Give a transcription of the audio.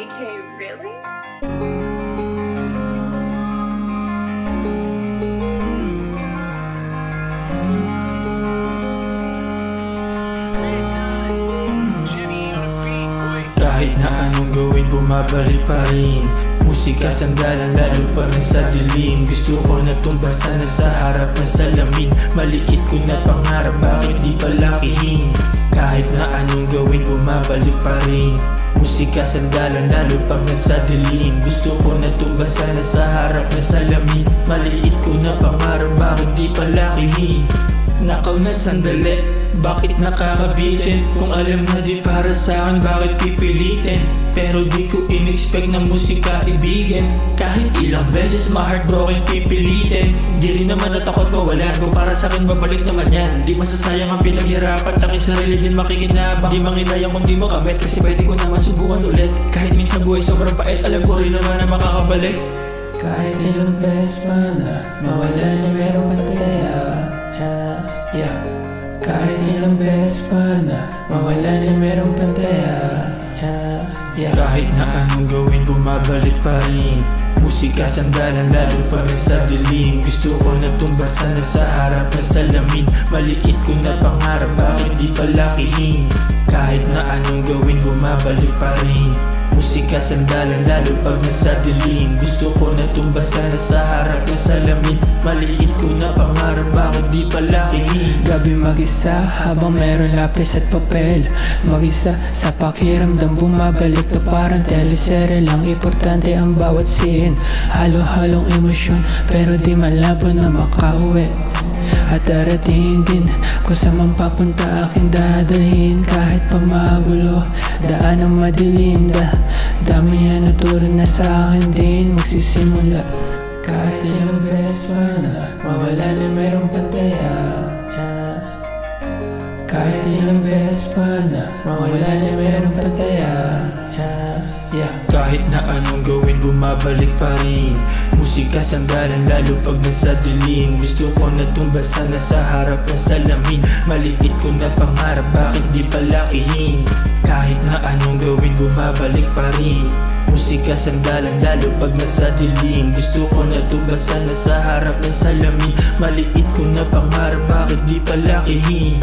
AK, really? Kahit na anong gawin, bumabalik pa rin. Musika sandalan lalo pa nasa dilim. Gusto ko na tumbasan na sa harap ng salamin. Maliit ko na pangarap, bakit di palakihin? Kahit na anong gawin, bumabalik pa rin. Musika sandalan lalo pag nasa dilim. Gusto ko na tumbasan na sa harap ng salamin. Maliit ko na pangarap, bakit di palakihin? Nakaw na sandali, bakit nakakabitin? Kung alam na di para sa'kin, bakit pipilitin? Pero di ko in-expect na musika ibigin. Kahit ilang beses ma-heartbroken pipilitin. Di rin naman natakot mawalan, kung para sa'kin babalik naman yan. Di masasayang ang pinaghirapan, taking sarili din makikinabang. Di manginayang kung di mo kamit, kasi pwede ko naman subukan ulit. Kahit minsan buhay sobrang pait, alam ko rin naman na makakabalik. Kahit ilang beses pa na mawala na merong pataya. Kahit ilang beses pa na mawala na merong pantaya. Kahit na anong gawin, bumabalik pa rin. Musika sandalan lalo pa nasa dilim. Gusto ko na tumbasan na sa harap ng salamin. Maliit ko na pangarap, bakit di palakihin? Kahit na anong gawin, bumabalik pa rin. Musika sandalan lalo pag nasa dilim. Gusto ko na tumbasan na sa harap ng salamin. Maliit ko na pangarap, bakit di palakihin? Gabi mag-isa habang meron lapis at papel. Mag-isa sa pakiramdam, bumabalik to parang teleserye lang. Importante ang bawat scene, halo-halong emosyon, pero di malabo na makauwi. At darating din kung saan man papunta aking dadalhin. Kahit pa magulo, daan ang madilim. Dami yan naturo na sa akin din magsisimula. Kahit ilang beses pa na mawala na merong pantaya. Kahit ilang beses pa na mawala na merong pantaya. Kahit na anong gawin, bumabalik pa rin. Musika sandalan lalo pag nasa dilim. Gusto ko na tumbasan na sa harap ng salamin. Maliit ko na pangarap, bakit di palakihin? Kahit na anong gawin, bumabalik pa rin. Musika sandalan lalo pag nasa dilim. Gusto ko na tumbasan na sa harap ng salamin. Maliit ko na pangarap, bakit di palakihin?